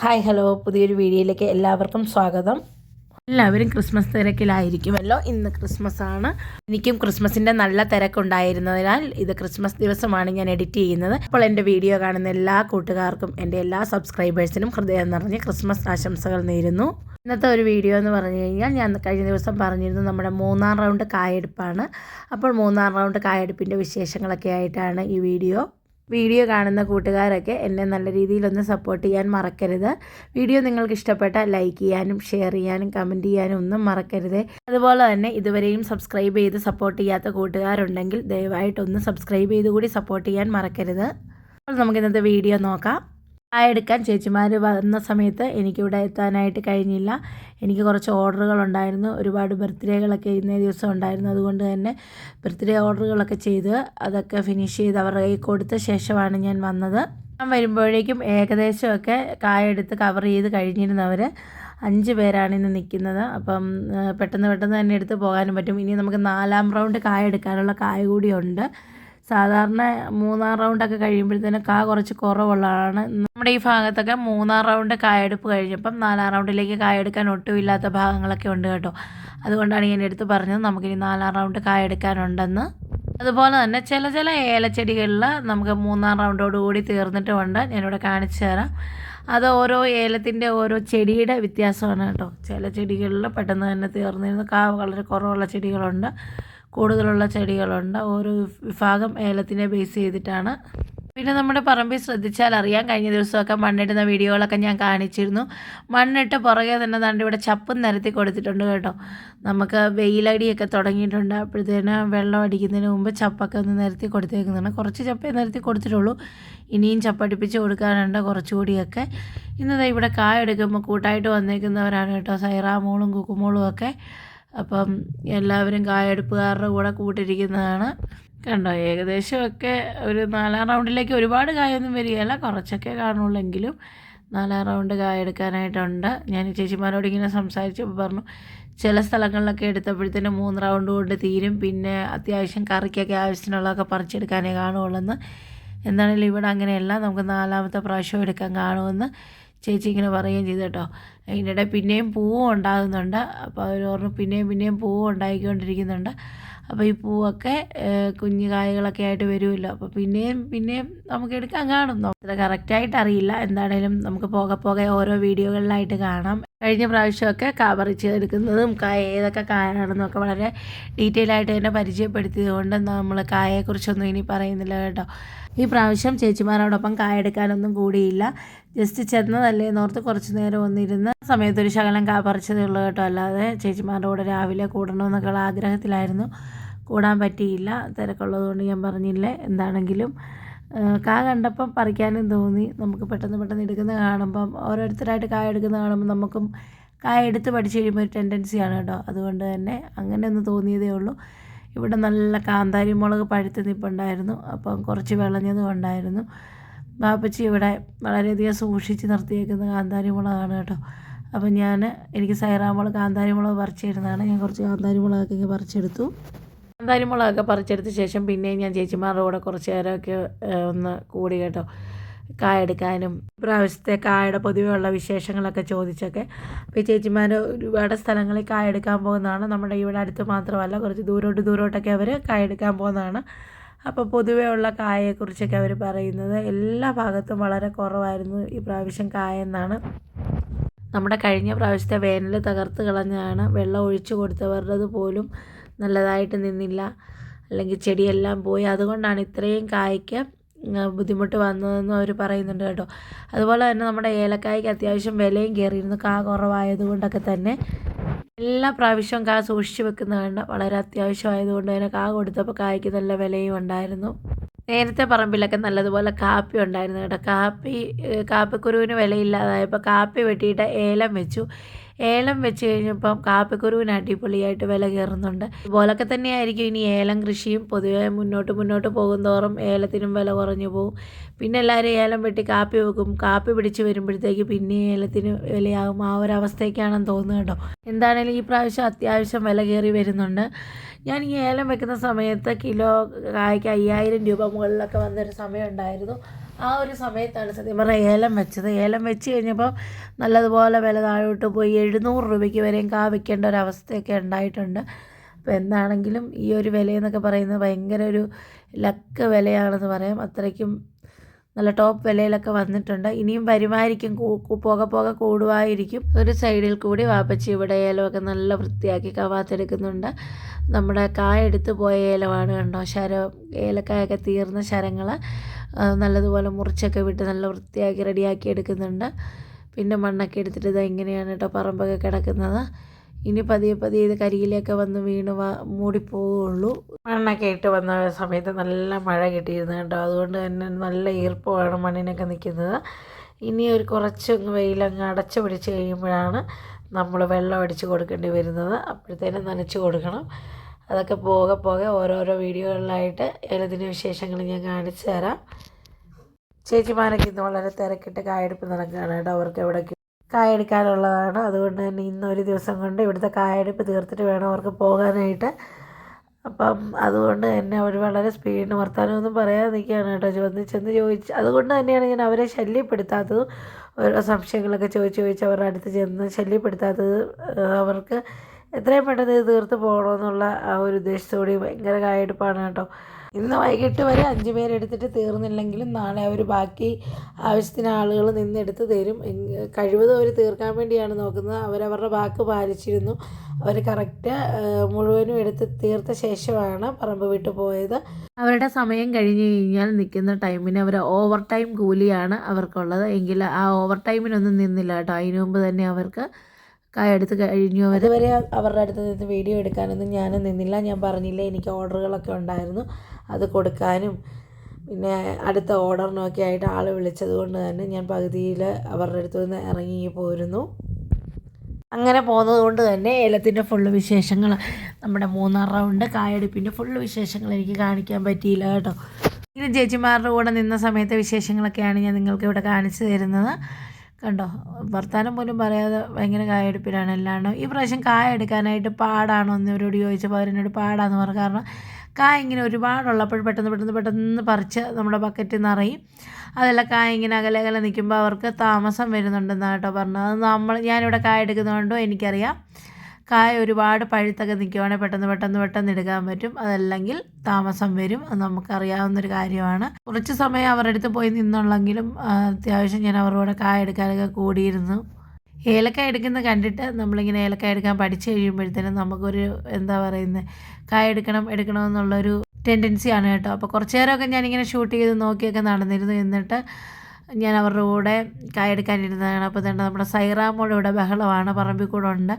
Hi hello പുതിയൊരു വീഡിയോയിലേക്ക് എല്ലാവർക്കും സ്വാഗതം. എല്ലാവരും ക്രിസ്മസ് തിരക്കിലായിരിക്കുമല്ലോ. ഇന്ന് ക്രിസ്മസ് ആണ്. എനിക്കും ക്രിസ്മസിൻ്റെ നല്ല തിരക്കുണ്ടായിരുന്നതിനാൽ ഇത് ക്രിസ്മസ് ദിവസമാണ് ഞാൻ എഡിറ്റ് ചെയ്യുന്നത്. അപ്പോൾ എൻ്റെ വീഡിയോ കാണുന്ന എല്ലാ കൂട്ടുകാർക്കും എൻ്റെ എല്ലാ സബ്സ്ക്രൈബേഴ്സിനും ഹൃദയം നിറഞ്ഞ് ക്രിസ്മസ് ആശംസകൾ നേരുന്നു. ഇന്നത്തെ ഒരു വീഡിയോ എന്ന് പറഞ്ഞു കഴിഞ്ഞാൽ ഞാൻ കഴിഞ്ഞ ദിവസം പറഞ്ഞിരുന്നു നമ്മുടെ 3-ാം റൗണ്ട് കായെടുപ്പാണ്. അപ്പോൾ 3-ാം റൗണ്ട് കായെടുപ്പിൻ്റെ വിശേഷങ്ങളൊക്കെ ആയിട്ടാണ് ഈ വീഡിയോ കാണുന്ന കൂട്ടുകാരൊക്കെ എന്നെ നല്ല രീതിയിലൊന്ന് സപ്പോർട്ട് ചെയ്യാൻ മറക്കരുത്. വീഡിയോ നിങ്ങൾക്ക് ഇഷ്ടപ്പെട്ടാൽ ലൈക്ക് ചെയ്യാനും ഷെയർ ചെയ്യാനും കമൻറ്റ് ചെയ്യാനും ഒന്നും മറക്കരുത്. അതുപോലെ തന്നെ ഇതുവരെയും സബ്സ്ക്രൈബ് ചെയ്ത് സപ്പോർട്ട് ചെയ്യാത്ത കൂട്ടുകാരുണ്ടെങ്കിൽ ദയവായിട്ടൊന്ന് സബ്സ്ക്രൈബ് ചെയ്ത് കൂടി സപ്പോർട്ട് ചെയ്യാൻ മറക്കരുത്. അപ്പോൾ നമുക്ക് ഇന്നത്തെ വീഡിയോ നോക്കാം. എടുക്കാൻ ചേച്ചിമാർ വന്ന സമയത്ത് എനിക്കിവിടെ എത്താനായിട്ട് കഴിഞ്ഞില്ല. എനിക്ക് കുറച്ച് ഓർഡറുകളുണ്ടായിരുന്നു. ഒരുപാട് ബർത്ത്ഡേകളൊക്കെ ഇന്നേ ദിവസം ഉണ്ടായിരുന്നു. അതുകൊണ്ട് തന്നെ ബർത്ത്ഡേ ഓർഡറുകളൊക്കെ ചെയ്ത് അതൊക്കെ ഫിനിഷ് ചെയ്ത് അവരുടെ കയ്യിൽ കൊടുത്ത ശേഷമാണ് ഞാൻ വന്നത്. ഞാൻ വരുമ്പോഴേക്കും ഏകദേശമൊക്കെ കായെടുത്ത് കവർ ചെയ്ത് കഴിഞ്ഞിരുന്നവർ 5 പേരാണ് ഇന്ന് നിൽക്കുന്നത്. അപ്പം പെട്ടെന്ന് തന്നെ എടുത്ത് പോകാനും പറ്റും. ഇനി നമുക്ക് 4-ാം റൗണ്ട് കായെടുക്കാനുള്ള കായ കൂടിയുണ്ട്. സാധാരണ 3-ാം റൗണ്ടൊക്കെ കഴിയുമ്പോഴത്തേന് കുറച്ച് കുറവുള്ളതാണ്. നമ്മുടെ ഈ ഭാഗത്തൊക്കെ 3-ാം റൗണ്ട് കായെടുപ്പ് കഴിഞ്ഞപ്പം 4-ാം റൗണ്ടിലേക്ക് കായെടുക്കാൻ ഒട്ടുമില്ലാത്ത ഭാഗങ്ങളൊക്കെ ഉണ്ട് കേട്ടോ. അതുകൊണ്ടാണ് ഞാൻ എടുത്ത് പറഞ്ഞത് നമുക്കിനി 4-ാം റൗണ്ട് കായെടുക്കാനുണ്ടെന്ന്. അതുപോലെ തന്നെ ചില ഏലച്ചെടികളിൽ നമുക്ക് 3-ാം റൗണ്ടോടുകൂടി തീർന്നിട്ടുമുണ്ട്. ഞാനിവിടെ കാണിച്ചു തരാം. അത് ഓരോ ഏലത്തിൻ്റെ ഓരോ ചെടിയുടെ വ്യത്യാസമാണ് കേട്ടോ. ചില ചെടികളിൽ പെട്ടെന്ന് തന്നെ തീർന്നിരുന്നു. വളരെ കുറവുള്ള ചെടികളുണ്ട്, കൂടുതലുള്ള ചെടികളുണ്ട്. ഓരോ വിഭാഗം ഏലത്തിനെ ബേസ് ചെയ്തിട്ടാണ്. പിന്നെ നമ്മുടെ പറമ്പിൽ ശ്രദ്ധിച്ചാൽ അറിയാം, കഴിഞ്ഞ ദിവസമൊക്കെ മണ്ണിടുന്ന വീഡിയോകളൊക്കെ ഞാൻ കാണിച്ചിരുന്നു. മണ്ണിട്ട് പുറകെ തന്നെ ദാണ്ട് ഇവിടെ ചപ്പും നിരത്തി കൊടുത്തിട്ടുണ്ട് കേട്ടോ. നമുക്ക് വെയിലടിയൊക്കെ തുടങ്ങിയിട്ടുണ്ട്. അപ്പോഴത്തേന് വെള്ളം അടിക്കുന്നതിന് മുമ്പ് ചപ്പൊക്കെ ഒന്ന് നിരത്തി കൊടുത്തേക്കുന്നതാണ്. കുറച്ച് ചപ്പേ നിരത്തി കൊടുത്തിട്ടുള്ളൂ. ഇനിയും ചപ്പടിപ്പിച്ച് കൊടുക്കാനുണ്ട് കുറച്ചുകൂടിയൊക്കെ. ഇന്നത് ഇവിടെ എടുക്കുമ്പോൾ കൂട്ടായിട്ട് വന്നേക്കുന്നവരാണ് കേട്ടോ, സൈറാമോളും കുക്കുമോളും ഒക്കെ. അപ്പം എല്ലാവരും കായെടുപ്പുകാരുടെ കൂടെ കൂട്ടിരിക്കുന്നതാണ് കണ്ടോ. ഏകദേശമൊക്കെ ഒരു 4-ാം റൗണ്ടിലേക്ക് ഒരുപാട് കായൊന്നും വരികയല്ല, കുറച്ചൊക്കെ കാണുള്ളെങ്കിലും 4-ാം റൗണ്ട് കായെടുക്കാനായിട്ടുണ്ട്. ഞാൻ ചേച്ചിമാരോട് ഇങ്ങനെ സംസാരിച്ചപ്പോൾ പറഞ്ഞു, ചില സ്ഥലങ്ങളിലൊക്കെ എടുത്തപ്പോഴത്തേനും 3 റൗണ്ട് കൊണ്ട് തീരും. പിന്നെ അത്യാവശ്യം കറിക്കൊക്കെ ആവശ്യത്തിനുള്ളതൊക്കെ പറിച്ചെടുക്കാനേ കാണുള്ളെന്ന്. എന്താണെങ്കിലും ഇവിടെ അങ്ങനെയല്ല, നമുക്ക് 4-ാമത്തെ പ്രാവശ്യം എടുക്കാൻ കാണുമെന്ന് ചേച്ചി ഇങ്ങനെ പറയുകയും ചെയ്തു കേട്ടോ. അതിനിടെ പിന്നെയും പൂവും ഉണ്ടാകുന്നുണ്ട്. അപ്പോൾ അവർ പറഞ്ഞു പിന്നെയും പൂവും ഉണ്ടായിക്കൊണ്ടിരിക്കുന്നുണ്ട്. അപ്പോൾ ഈ പൂവൊക്കെ കുഞ്ഞു കായകളൊക്കെ ആയിട്ട് വരുമല്ലോ. അപ്പോൾ പിന്നെയും നമുക്ക് എടുക്കാൻ കാണും. അത്ര കറക്റ്റായിട്ട് അറിയില്ല. എന്താണേലും നമുക്ക് പോകെ ഓരോ വീഡിയോകളിലായിട്ട് കാണാം. കഴിഞ്ഞ പ്രാവശ്യമൊക്കെ പറിച്ചെടുക്കുന്നതും ഏതൊക്കെ കായാണെന്നൊക്കെ വളരെ ഡീറ്റെയിൽ ആയിട്ട് തന്നെ പരിചയപ്പെടുത്തിയത് കൊണ്ട് നമ്മൾ കായയെക്കുറിച്ചൊന്നും ഇനി പറയുന്നില്ല കേട്ടോ. ഈ പ്രാവശ്യം ചേച്ചിമാരോടൊപ്പം കായെടുക്കാനൊന്നും കൂടിയില്ല. ജസ്റ്റ് ചെന്നതല്ലേ എന്നോർത്ത് കുറച്ച് നേരം ഒന്നിരുന്ന് സമയത്തൊരു ശകലം പറിച്ചതേ ഉള്ളൂ കേട്ടോ. അല്ലാതെ ചേച്ചിമാരുടെ കൂടെ രാവിലെ കൂടണമെന്നൊക്കെയുള്ള ആഗ്രഹത്തിലായിരുന്നു. കൂടാൻ പറ്റിയില്ല, തിരക്കുള്ളതുകൊണ്ട് ഞാൻ പറഞ്ഞില്ലേ. എന്താണെങ്കിലും കണ്ടപ്പം പറിക്കാനും തോന്നി. നമുക്ക് പെട്ടെന്ന് എടുക്കുന്ന കാണുമ്പം ഓരോരുത്തരായിട്ട് എടുക്കുന്ന കാണുമ്പോൾ നമുക്കും എടുത്ത് പഠിച്ച് കഴിയുമ്പോൾ ഒരു ടെൻഡൻസിയാണ് കേട്ടോ. അതുകൊണ്ട് തന്നെ അങ്ങനെ ഒന്ന് തോന്നിയതേ ഉള്ളൂ. ഇവിടെ നല്ല കാന്താരി മുളക് പഴുത്ത് നിൽപ്പുണ്ടായിരുന്നു. അപ്പം കുറച്ച് വിളഞ്ഞതും ഉണ്ടായിരുന്നു. ബാപ്പച്ചി ഇവിടെ വളരെയധികം സൂക്ഷിച്ച് നിർത്തിയേക്കുന്ന കാന്താരി മുളകാണ് കേട്ടോ. അപ്പം എനിക്ക് സൈറാമോള് കാന്താരി മുളക് പറിച്ചിരുന്നതാണ്. ഞാൻ കുറച്ച് കാന്താരി മുളകൊക്കെ ഇങ്ങനെ പറിച്ചെടുത്തു. കാന്താരി മുളകൊക്കെ പറിച്ചെടുത്ത ശേഷം പിന്നെയും ഞാൻ ചേച്ചിമാരുടെ കൂടെ കുറച്ച് നേരമൊക്കെ ഒന്ന് കൂടി കേട്ടോ, കായെടുക്കാനും പ്രാവശ്യത്തെ കായയുടെ പൊതുവെയുള്ള വിശേഷങ്ങളൊക്കെ ചോദിച്ചൊക്കെ. അപ്പോൾ ഈ ചേച്ചിമാർ ഒരുപാട് സ്ഥലങ്ങളിൽ കായെടുക്കാൻ പോകുന്നതാണ്. നമ്മുടെ ഇവിടെ അടുത്ത് മാത്രമല്ല, കുറച്ച് ദൂരോട്ടൊക്കെ അവർ കായെടുക്കാൻ പോകുന്നതാണ്. അപ്പോൾ പൊതുവേ ഉള്ള കായയെക്കുറിച്ചൊക്കെ അവർ പറയുന്നത് എല്ലാ ഭാഗത്തും വളരെ കുറവായിരുന്നു ഈ പ്രാവശ്യം കായെന്നാണ്. നമ്മുടെ കഴിഞ്ഞ പ്രാവശ്യത്തെ വേനൽ തകർത്ത് കളഞ്ഞാണ്. വെള്ളം ഒഴിച്ചു കൊടുത്തവരുടേത് പോലും നല്ലതായിട്ട് നിന്നില്ല, അല്ലെങ്കിൽ ചെടിയെല്ലാം പോയി. അതുകൊണ്ടാണ് ഇത്രയും കായ്ക്ക് ബുദ്ധിമുട്ട് വന്നതെന്ന് അവർ പറയുന്നുണ്ട് കേട്ടോ. അതുപോലെ തന്നെ നമ്മുടെ ഏലക്കായ്ക്ക് അത്യാവശ്യം വിലയും കയറിയിരുന്നു, കുറവായതുകൊണ്ടൊക്കെ തന്നെ. എല്ലാ പ്രാവശ്യവും സൂക്ഷിച്ച് വെക്കുന്നതുകൊണ്ട് വളരെ അത്യാവശ്യമായതുകൊണ്ട് തന്നെ കൊടുത്തപ്പോൾ കായ്ക്ക് നല്ല വിലയും ഉണ്ടായിരുന്നു. നേരത്തെ പറമ്പിലൊക്കെ നല്ലതുപോലെ കാപ്പി ഉണ്ടായിരുന്നു കേട്ടോ. കാപ്പിക്കുരുവിന് വിലയില്ലാതായപ്പോൾ കാപ്പി വെട്ടിയിട്ട് ഏലം വെച്ചു. ഏലം വെച്ച് കഴിഞ്ഞപ്പം കാപ്പിക്കുരുവിന് അടിപൊളിയായിട്ട് വില കയറുന്നുണ്ട്. ഇതുപോലൊക്കെ തന്നെയായിരിക്കും ഇനി ഏലം കൃഷിയും. പൊതുവെ മുന്നോട്ട് പോകുന്തോറും ഏലത്തിനും വില കുറഞ്ഞു പോകും. പിന്നെ എല്ലാവരും ഏലം വെട്ടി കാപ്പി വെക്കും. കാപ്പി പിടിച്ച് വരുമ്പോഴത്തേക്ക് പിന്നെ ഏലത്തിന് വിലയാകും. ആ ഒരു അവസ്ഥയ്ക്കാണെന്ന് തോന്നുന്നു കേട്ടോ. എന്താണേലും ഈ പ്രാവശ്യം അത്യാവശ്യം വില കയറി വരുന്നുണ്ട്. ഞാൻ ഈ ഏലം വെക്കുന്ന സമയത്ത് കിലോ കായ്ക്ക് 5000 രൂപ മുകളിലൊക്കെ വന്നൊരു സമയം ഉണ്ടായിരുന്നു. ആ ഒരു സമയത്താണ് സത്യം പറഞ്ഞാൽ ഏലം വെച്ചത്. ഏലം വെച്ച് കഴിഞ്ഞപ്പോൾ നല്ലതുപോലെ വില താഴോട്ട് പോയി 700 രൂപയ്ക്ക് വരെയും കാ വിൽക്കേണ്ട ഒരവസ്ഥയൊക്കെ ഉണ്ടായിട്ടുണ്ട്. അപ്പോൾ എന്താണെങ്കിലും ഈ ഒരു വിലയെന്നൊക്കെ പറയുന്നത് ഭയങ്കര ഒരു ലക്ക് വിലയാണെന്ന് പറയാം. അത്രയ്ക്കും നല്ല ടോപ്പ് വിലയിലൊക്കെ വന്നിട്ടുണ്ട്. ഇനിയും വരുമായിരിക്കും, പോകെ കൂടുമായിരിക്കും. ഒരു സൈഡിൽ കൂടി വാപ്പച്ചി ഇവിടെ ഏലമൊക്കെ നല്ല വൃത്തിയാക്കി കവാത്തെടുക്കുന്നുണ്ട്. നമ്മുടെ കായ എടുത്ത് പോയ ഏലമാണ് കണ്ടോ, ഏലക്കായൊക്കെ തീർന്ന ശരങ്ങൾ നല്ലതുപോലെ മുറിച്ചൊക്കെ വിട്ട് നല്ല വൃത്തിയാക്കി റെഡിയാക്കി എടുക്കുന്നുണ്ട്. പിന്നെ മണ്ണൊക്കെ എടുത്തിട്ട് ഇത് ഇങ്ങനെയാണ് കേട്ടോ പറമ്പൊക്കെ കിടക്കുന്നത്. ഇനി പതിയെ ഇത് കരിയിലൊക്കെ വന്ന് വീണ് മൂടിപ്പോവുള്ളൂ. മണ്ണൊക്കെ ഇട്ട് വന്ന സമയത്ത് നല്ല മഴ കിട്ടിയിരുന്നു കേട്ടോ. അതുകൊണ്ട് തന്നെ നല്ല ഈർപ്പമാണ് മണ്ണിനൊക്കെ നിൽക്കുന്നത്. ഇനി ഒരു കുറച്ചങ്ങ് വെയിലങ്ങ് അടച്ചു പിടിച്ച് കഴിയുമ്പോഴാണ് നമ്മൾ വെള്ളം അടിച്ച് കൊടുക്കേണ്ടി വരുന്നത്. അപ്പോഴത്തേനും നനച്ച് കൊടുക്കണം. അതൊക്കെ പോകെ ഓരോരോ വീഡിയോകളിലായിട്ട് ഏലത്തിൻ്റെ വിശേഷങ്ങൾ ഞാൻ കാണിച്ചു തരാം. ചേച്ചിമാരൊക്കെ ഇന്ന് വളരെ തിരക്കിട്ട് കായെടുപ്പ് നടക്കുകയാണ് കേട്ടോ. അവർക്ക് എവിടേക്ക് കായെടുക്കാനുള്ളതാണ്. അതുകൊണ്ട് തന്നെ ഇന്നൊരു ദിവസം കൊണ്ട് ഇവിടുത്തെ കായെടുപ്പ് തീർത്തിട്ട് വേണം അവർക്ക് പോകാനായിട്ട്. അപ്പം അതുകൊണ്ട് തന്നെ അവർ വളരെ സ്പീഡിന് വർത്താനമൊന്നും പറയാതെ നിൽക്കുകയാണ് കേട്ടോ. ചെന്ന് ചോദിച്ച്, അതുകൊണ്ട് തന്നെയാണ് ഞാൻ അവരെ ശല്യപ്പെടുത്താത്തതും. ഓരോ സംശയങ്ങളൊക്കെ ചോദിച്ച് അവരുടെ അടുത്ത് ചെന്ന് ശല്യപ്പെടുത്താത്തത്. അവർക്ക് എത്രയും പെട്ടെന്ന് ഇത് തീർത്ത് പോകണമെന്നുള്ള ആ ഒരു ഉദ്ദേശത്തോടെ ഭയങ്കര കായെടുപ്പാണ് കേട്ടോ. ഇന്ന് വൈകിട്ട് വരെ 5 പേരെടുത്തിട്ട് തീർന്നില്ലെങ്കിലും നാളെ അവർ ബാക്കി ആവശ്യത്തിന് ആളുകൾ നിന്നെടുത്ത് തരും. കഴിവതും അവർ തീർക്കാൻ വേണ്ടിയാണ് നോക്കുന്നത്. അവരവരുടെ വാക്ക് പാലിച്ചിരുന്നു. അവർ കറക്റ്റ് മുഴുവനും എടുത്ത് തീർത്ത ശേഷമാണ് പറമ്പ് വിട്ടു പോയത്. അവരുടെ സമയം കഴിഞ്ഞ് കഴിഞ്ഞാൽ നിൽക്കുന്ന ടൈമിന് അവർ ഓവർ ടൈം കൂലിയാണ് അവർക്കുള്ളത്. എങ്കിൽ ആ ഓവർ ടൈമിനൊന്നും നിന്നില്ല കേട്ടോ. അതിനു മുമ്പ് തന്നെ അവർക്ക് കായെടുത്ത് കഴിഞ്ഞു. അതുവരെ അവരുടെ അടുത്ത് നിന്ന് വീഡിയോ എടുക്കാനൊന്നും ഞാനും നിന്നില്ല. ഞാൻ പറഞ്ഞില്ലേ, എനിക്ക് ഓർഡറുകളൊക്കെ ഉണ്ടായിരുന്നു. അത് കൊടുക്കാനും പിന്നെ അടുത്ത ഓർഡറിനൊക്കെ ആയിട്ട് ആൾ വിളിച്ചത് കൊണ്ട് തന്നെ ഞാൻ പകുതിയിൽ അവരുടെ അടുത്ത് നിന്ന് ഇറങ്ങി പോരുന്നു. അങ്ങനെ പോകുന്നത് കൊണ്ട് തന്നെ ഏലത്തിൻ്റെ ഫുള്ള് വിശേഷങ്ങൾ, നമ്മുടെ 3-ാം റൗണ്ട് കായെടുപ്പിൻ്റെ ഫുള്ള് വിശേഷങ്ങൾ എനിക്ക് കാണിക്കാൻ പറ്റിയില്ല കേട്ടോ. ഇനി ചേച്ചിമാരുടെ കൂടെ നിന്ന സമയത്തെ വിശേഷങ്ങളൊക്കെയാണ് ഞാൻ നിങ്ങൾക്ക് ഇവിടെ കാണിച്ചു തരുന്നത്. കണ്ടോ, വർത്താനം പോലും പറയാതെ ഭയങ്കര കായെടുപ്പിലാണ് എല്ലാവരും. ഈ പ്രാവശ്യം കായ എടുക്കാനായിട്ട് പാടാണോ എന്ന് ഇവരോട് ചോദിച്ചപ്പോൾ അവരെന്നോട് പാടാന്ന് പറഞ്ഞു. കാരണം കായ ഇങ്ങനെ ഒരുപാടുള്ളപ്പോൾ പെട്ടെന്ന് പറിച്ച് നമ്മുടെ ബക്കറ്റിൽ നിറയും. അതെല്ലാം കായ ഇങ്ങനെ അകലെ നിൽക്കുമ്പോൾ അവർക്ക് താമസം വരുന്നുണ്ടെന്നാണ് കേട്ടോ പറഞ്ഞത്. അത് ഞാനിവിടെ കായ എടുക്കുന്നതുകൊണ്ടോ എനിക്കറിയാം. കായ ഒരുപാട് പഴുത്തൊക്കെ നിൽക്കുവാണെങ്കിൽ പെട്ടെന്ന് എടുക്കാൻ പറ്റും. അതല്ലെങ്കിൽ താമസം വരും. അത് നമുക്കറിയാവുന്നൊരു കാര്യമാണ്. കുറച്ച് സമയം അവരുടെ അടുത്ത് പോയി നിന്നുള്ളെങ്കിലും അത്യാവശ്യം ഞാൻ അവരോട് കായ എടുക്കാനൊക്കെ കൂടിയിരുന്നു. ഏലക്കായ എടുക്കുന്നത് കണ്ടിട്ട് നമ്മളിങ്ങനെ ഏലക്കായ എടുക്കാൻ പഠിച്ചു കഴിയുമ്പോഴത്തേനും നമുക്കൊരു എന്താ പറയുന്നത്, കായ എടുക്കണമെന്നുള്ളൊരു ടെൻഡൻസിയാണ് കേട്ടോ. അപ്പോൾ കുറച്ച് നേരമൊക്കെ ഞാനിങ്ങനെ ഷൂട്ട് ചെയ്ത് നോക്കിയൊക്കെ നടന്നിരുന്നു. എന്നിട്ട് ഞാൻ അവരുടെ കൂടെ കായ എടുക്കാനിരുന്നതാണ്. അപ്പോൾ തന്നെ നമ്മുടെ സൈറാമോൾ ഇവിടെ ബഹളമാണ്, പറമ്പിൽ കൂടെ ഉണ്ട്.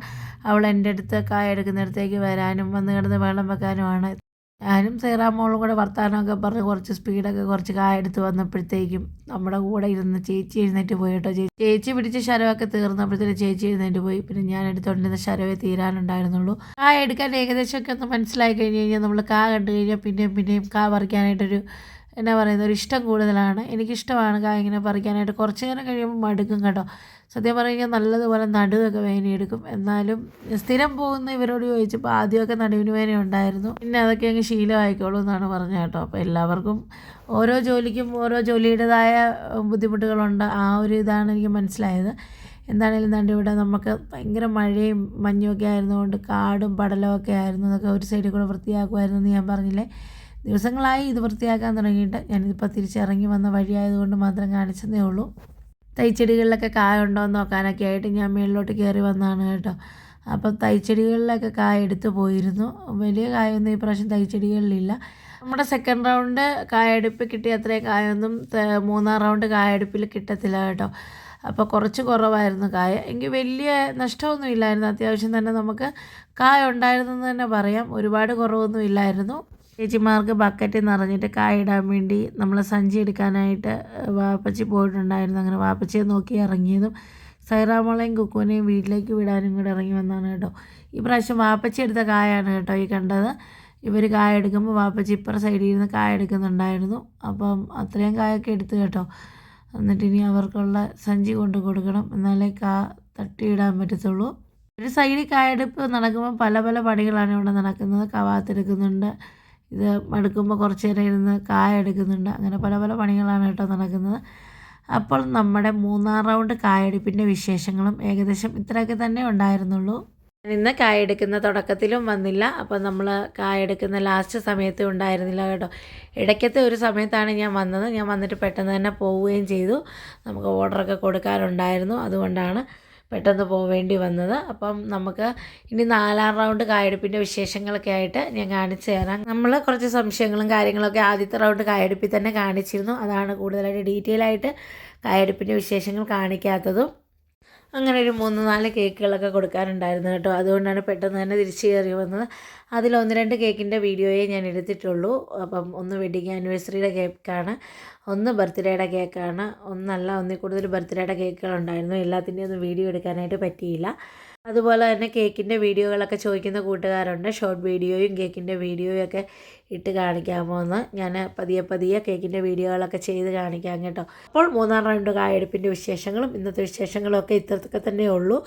അവൾ എൻ്റെ അടുത്ത് കായ എടുക്കുന്നിടത്തേക്ക് വരാനും വന്ന് കിടന്ന് വെള്ളം വെക്കാനുമാണ്. ഞാനും സൈറാമോളും കൂടെ വർത്താനമൊക്കെ പറഞ്ഞ് കുറച്ച് സ്പീഡൊക്കെ കുറച്ച് കായ എടുത്ത് വന്നപ്പോഴത്തേക്കും നമ്മുടെ കൂടെ ഇരുന്ന് ചേച്ചി എഴുന്നേറ്റ് പോയി കേട്ടോ. ചേച്ചി പിടിച്ച് ശരവൊക്കെ തീർന്നപ്പോഴത്തേക്കും ചേച്ചി എഴുന്നേറ്റ് പോയി. പിന്നെ ഞാൻ എടുത്തുകൊണ്ടിരുന്ന ശരവേ തീരാനുണ്ടായിരുന്നുള്ളൂ. കായ എടുക്കാൻ ഏകദേശമൊക്കെ ഒന്ന് മനസ്സിലായി കഴിഞ്ഞ് കഴിഞ്ഞാൽ നമ്മൾ കാ കണ്ടു കഴിഞ്ഞാൽ പിന്നെയും കാ പറിക്കാനായിട്ടൊരു എന്നാ പറയുന്നത്, ഒരു ഇഷ്ടം കൂടുതലാണ്. എനിക്കിഷ്ടമാണ് കായ ഇങ്ങനെ പറിക്കാനായിട്ട്. കുറച്ച് നേരം കഴിയുമ്പോൾ മടുക്കും കേട്ടോ. സത്യം പറഞ്ഞാൽ നല്ലതുപോലെ നടുവൊക്കെ വേദനയെടുക്കും. എന്നാലും സ്ഥിരം പോകുന്ന ഇവരോട് ചോദിച്ചപ്പോൾ ആദ്യമൊക്കെ നടുവിന് വേദന ഉണ്ടായിരുന്നു. പിന്നെ അതൊക്കെ അങ്ങ് ശീലമായിക്കോളൂ എന്നാണ് പറഞ്ഞത് കേട്ടോ. അപ്പോൾ എല്ലാവർക്കും ഓരോ ജോലിക്കും ഓരോ ജോലിയുടേതായ ബുദ്ധിമുട്ടുകളുണ്ട്. ആ ഒരു ഇതാണ് എനിക്ക് മനസ്സിലായത്. എന്താണെങ്കിലും തന്നെ ഇവിടെ നമുക്ക് ഭയങ്കര മഴയും മഞ്ഞുമൊക്കെ ആയിരുന്നുകൊണ്ട് കാടും പടലമൊക്കെ ആയിരുന്നു. അതൊക്കെ ഒരു സൈഡിൽ കൂടെ വൃത്തിയാക്കുമായിരുന്നു എന്ന് ഞാൻ പറഞ്ഞില്ലേ. ദിവസങ്ങളായി ഇത് വൃത്തിയാക്കാൻ തുടങ്ങിയിട്ട്. ഞാനിതിപ്പോൾ തിരിച്ചിറങ്ങി വന്ന വഴിയായതുകൊണ്ട് മാത്രം കാണിച്ചതേ ഉള്ളൂ. തൈച്ചെടികളിലൊക്കെ കായ ഉണ്ടോ എന്ന് നോക്കാനൊക്കെ ആയിട്ട് ഞാൻ മേളിലോട്ട് കയറി വന്നതാണ് കേട്ടോ. അപ്പം തൈച്ചെടികളിലൊക്കെ കായ എടുത്ത് പോയിരുന്നു. വലിയ കായൊന്നും ഈ പ്രാവശ്യം തൈച്ചെടികളിലില്ല. നമ്മുടെ സെക്കൻഡ് റൗണ്ട് കായെടുപ്പ് കിട്ടിയ അത്രയും കായൊന്നും 3-ാം റൗണ്ട് കായെടുപ്പിൽ കിട്ടത്തില്ല കേട്ടോ. അപ്പോൾ കുറച്ച് കുറവായിരുന്നു കായ. എങ്കിൽ വലിയ നഷ്ടമൊന്നും ഇല്ലായിരുന്നു. അത്യാവശ്യം തന്നെ നമുക്ക് കായ ഉണ്ടായിരുന്നെന്ന് തന്നെ പറയാം. ഒരുപാട് കുറവൊന്നും ഇല്ലായിരുന്നു. ചേച്ചിമാർക്ക് ബക്കറ്റ് നിറഞ്ഞിട്ട് കായ ഇടാൻ വേണ്ടി നമ്മൾ സഞ്ചി എടുക്കാനായിട്ട് വാപ്പച്ചി പോയിട്ടുണ്ടായിരുന്നു. അങ്ങനെ വാപ്പച്ചിയെ നോക്കി ഇറങ്ങിയതും സൈറാമോളെയും കുക്കുവിനെയും വീട്ടിലേക്ക് വിടാനും കൂടെ ഇറങ്ങി വന്നതാണ് കേട്ടോ. ഈ പ്രാവശ്യം വാപ്പച്ചി എടുത്ത കായാണ് കേട്ടോ ഈ കണ്ടത്. ഇവർ കായ എടുക്കുമ്പോൾ വാപ്പച്ചി ഇപ്പുറ സൈഡിൽ ഇരുന്ന് കായ എടുക്കുന്നുണ്ടായിരുന്നു. അപ്പം അത്രയും കായൊക്കെ എടുത്തു കേട്ടോ. എന്നിട്ട് ഇനി അവർക്കുള്ള സഞ്ചി കൊണ്ട് കൊടുക്കണം, എന്നാലേ തട്ടിയിടാൻ പറ്റത്തുള്ളൂ. ഒരു സൈഡിൽ കായെടുപ്പ് നടക്കുമ്പോൾ പല പണികളാണ് ഇവിടെ നടക്കുന്നത്. കവാത്തെടുക്കുന്നുണ്ട്, ഇത് എടുക്കുമ്പോൾ കുറച്ച് നേരം ഇരുന്ന് കായ എടുക്കുന്നുണ്ട്. അങ്ങനെ പല പല പണികളാണ് കേട്ടോ നടക്കുന്നത്. അപ്പോൾ നമ്മുടെ 3-ാം റൗണ്ട് കായെടുപ്പിൻ്റെ വിശേഷങ്ങളും ഏകദേശം ഇത്രയൊക്കെ തന്നെ ഉണ്ടായിരുന്നുള്ളൂ. ഇന്ന് കായെടുക്കുന്ന തുടക്കത്തിലും വന്നില്ല, അപ്പോൾ നമ്മൾ കായെടുക്കുന്ന ലാസ്റ്റ് സമയത്തും ഉണ്ടായിരുന്നില്ല കേട്ടോ. ഇടയ്ക്കത്തെ ഒരു സമയത്താണ് ഞാൻ വന്നത്. ഞാൻ വന്നിട്ട് പെട്ടെന്ന് തന്നെ പോവുകയും ചെയ്തു. നമുക്ക് ഓർഡറൊക്കെ കൊടുക്കാനുണ്ടായിരുന്നു, അതുകൊണ്ടാണ് പെട്ടെന്ന് പോവേണ്ടി വന്നത്. അപ്പം നമുക്ക് ഇനി 4-ാം റൗണ്ട് കായെടുപ്പിൻ്റെ വിശേഷങ്ങളൊക്കെ ആയിട്ട് ഞാൻ കാണിച്ചു തരാം. നമ്മൾ കുറച്ച് സംശയങ്ങളും കാര്യങ്ങളൊക്കെ ആദ്യത്തെ റൗണ്ട് കായെടുപ്പിൽ തന്നെ കാണിച്ചിരുന്നു. അതാണ് കൂടുതലായിട്ട് ഡീറ്റെയിൽ ആയിട്ട് കായെടുപ്പിൻ്റെ വിശേഷങ്ങൾ കാണിക്കാത്തതും. അങ്ങനെ ഒരു 3-4 കേക്കുകളൊക്കെ കൊടുക്കാനുണ്ടായിരുന്നു കേട്ടോ. അതുകൊണ്ടാണ് പെട്ടെന്ന് തന്നെ തിരിച്ചു കയറി വന്നത്. അതിൽ 1-2 കേക്കിൻ്റെ വീഡിയോയെ ഞാൻ എടുത്തിട്ടുള്ളൂ. അപ്പം ഒന്ന് വെഡിങ് ആനിവേഴ്സറിയുടെ കേക്കാണ്, ഒന്ന് ബർത്ത്ഡേയുടെ കേക്കാണ്. ഒന്നിൽ കൂടുതൽ ബർത്ത്ഡേയുടെ കേക്കുകളുണ്ടായിരുന്നു. എല്ലാത്തിൻ്റെയും ഒന്നും വീഡിയോ എടുക്കാനായിട്ട് പറ്റിയില്ല. അതുപോലെ തന്നെ കേക്കിൻ്റെ വീഡിയോകളൊക്കെ ചോദിക്കുന്ന കൂട്ടുകാരുണ്ട്. ഷോർട്ട് വീഡിയോയും കേക്കിൻ്റെ വീഡിയോയും ഒക്കെ ഇട്ട് കാണിക്കാമോ എന്ന്. ഞാൻ പതിയെ കേക്കിൻ്റെ വീഡിയോകളൊക്കെ ചെയ്ത് കാണിക്കാം കേട്ടോ. അപ്പോൾ 3-ാം റൗണ്ട് കായെടുപ്പിൻ്റെ വിശേഷങ്ങളും ഇന്നത്തെ വിശേഷങ്ങളും ഒക്കെ ഇത്രയൊക്കെ തന്നെ ഉള്ളൂ.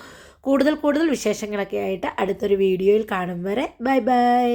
കൂടുതൽ വിശേഷങ്ങളൊക്കെ ആയിട്ട് അടുത്തൊരു വീഡിയോയിൽ കാണും വരെ ബൈ ബൈ.